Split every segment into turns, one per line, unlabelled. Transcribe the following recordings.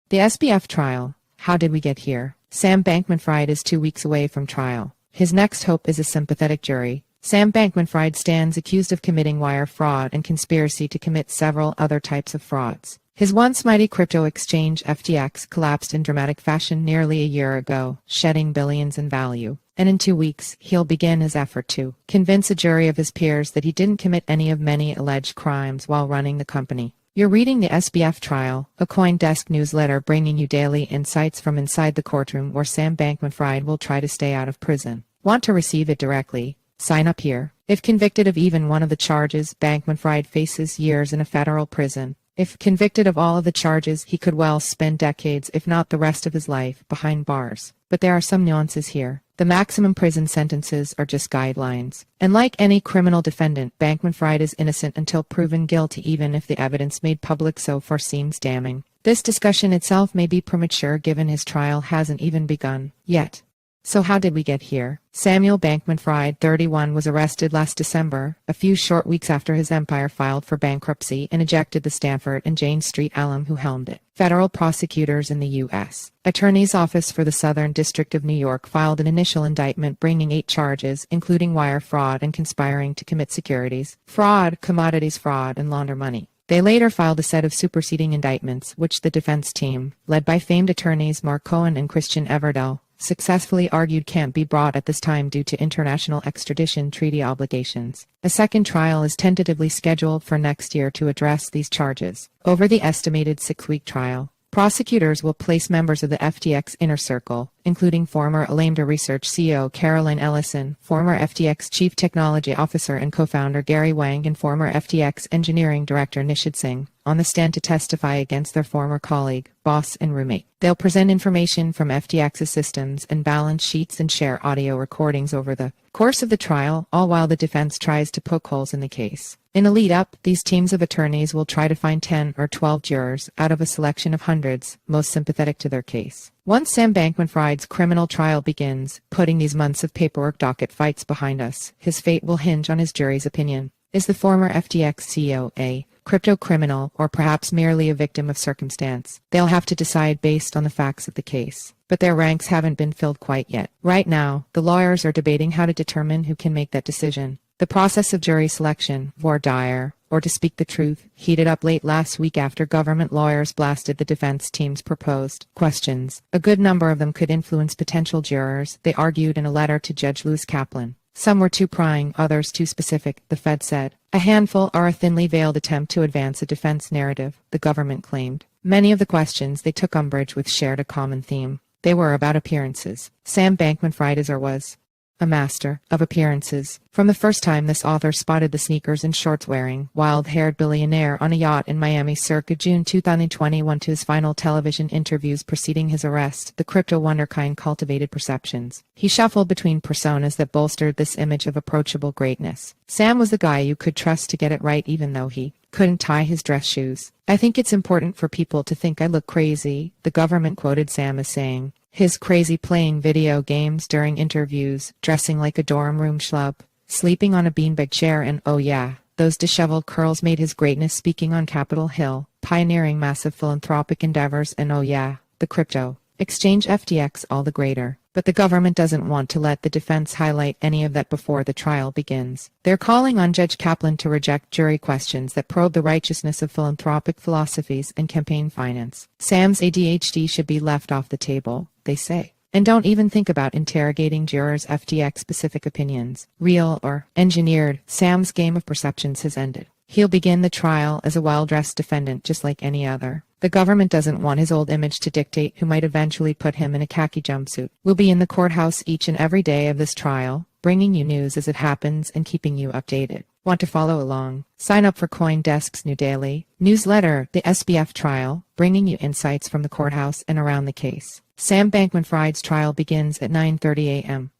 The SBF Trial. How did we get here? Sam Bankman-Fried is 2 weeks away from trial. His next hope is a sympathetic jury. Sam Bankman-Fried stands accused of committing wire fraud and conspiracy to commit several other types of frauds. His once mighty crypto exchange FTX collapsed in dramatic fashion nearly a year ago, shedding billions in value. And in 2 weeks, he'll begin his effort to convince a jury of his peers that he didn't commit any of many alleged crimes while running the company. You're reading the SBF Trial, a CoinDesk newsletter bringing you daily insights from inside the courtroom where Sam Bankman-Fried will try to stay out of prison. Want to receive it directly? Sign up here. If convicted of even one of the charges, Bankman-Fried faces years in a federal prison. If convicted of all of the charges, he could well spend decades, if not the rest of his life, behind bars. But there are some nuances here. The maximum prison sentences are just guidelines. And like any criminal defendant, Bankman-Fried is innocent until proven guilty, even if the evidence made public so far seems damning. This discussion itself may be premature given his trial hasn't even begun yet. So how did we get here? Samuel Bankman-Fried, 31, was arrested last December, a few short weeks after his empire filed for bankruptcy and ejected the Stanford and Jane Street alum who helmed it. Federal prosecutors in the U.S. Attorney's Office for the Southern District of New York filed an initial indictment bringing 8 charges, including wire fraud and conspiring to commit securities fraud, commodities fraud, and launder money. They later filed a set of superseding indictments, which the defense team, led by famed attorneys Mark Cohen and Christian Everdell, successfully argued can't be brought at this time due to international extradition treaty obligations. A second trial is tentatively scheduled for next year to address these charges. Over the estimated 6-week trial, prosecutors will place members of the FTX inner circle, including former Alameda Research CEO Caroline Ellison, former FTX Chief Technology Officer and co-founder Gary Wang, and former FTX Engineering Director Nishid Singh, on the stand to testify against their former colleague, boss, and roommate. They'll present information from FTX's systems and balance sheets and share audio recordings over the course of the trial, all while the defense tries to poke holes in the case. In a lead-up, these teams of attorneys will try to find 10 or 12 jurors out of a selection of hundreds, most sympathetic to their case. Once Sam Bankman-Fried's criminal trial begins, putting these months of paperwork docket fights behind us, his fate will hinge on his jury's opinion. Is the former FTX CEO a crypto criminal or perhaps merely a victim of circumstance? They'll have to decide based on the facts of the case. But their ranks haven't been filled quite yet. Right now, the lawyers are debating how to determine who can make that decision. The process of jury selection, voir dire, or to speak the truth, heated up late last week after government lawyers blasted the defense team's proposed questions. A good number of them could influence potential jurors, they argued in a letter to Judge Lewis Kaplan. Some were too prying, others too specific, the Fed said. A handful are a thinly veiled attempt to advance a defense narrative, the government claimed. Many of the questions they took umbrage with shared a common theme. They were about appearances. Sam Bankman-Fried is or was a master of appearances. From the first time this author spotted the sneakers and shorts-wearing, wild-haired billionaire on a yacht in Miami circa June 2021 to his final television interviews preceding his arrest, the crypto wonderkind cultivated perceptions. He shuffled between personas that bolstered this image of approachable greatness. Sam was the guy you could trust to get it right even though he couldn't tie his dress shoes. I think it's important for people to think I look crazy, the government quoted Sam as saying. His crazy playing video games during interviews, dressing like a dorm room schlub, sleeping on a beanbag chair, and oh yeah, those disheveled curls made his greatness, speaking on Capitol Hill, pioneering massive philanthropic endeavors, and oh yeah, the crypto exchange FTX all the greater. But the government doesn't want to let the defense highlight any of that before the trial begins. They're calling on Judge Kaplan to reject jury questions that probe the righteousness of philanthropic philosophies and campaign finance. Sam's ADHD should be left off the table, they say. And don't even think about interrogating jurors' FTX-specific opinions. Real or engineered, Sam's game of perceptions has ended. He'll begin the trial as a well-dressed defendant just like any other. The government doesn't want his old image to dictate who might eventually put him in a khaki jumpsuit. We'll be in the courthouse each and every day of this trial, bringing you news as it happens and keeping you updated. Want to follow along? Sign up for CoinDesk's new daily newsletter, the SBF Trial, bringing you insights from the courthouse and around the case. Sam Bankman-Fried's trial begins at 9:30 a.m.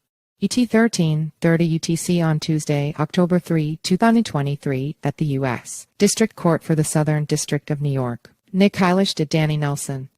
ET 13:30 UTC on Tuesday, October 3, 2023, at the U.S. District Court for the Southern District of New York. Nick Heilish to Danny Nelson.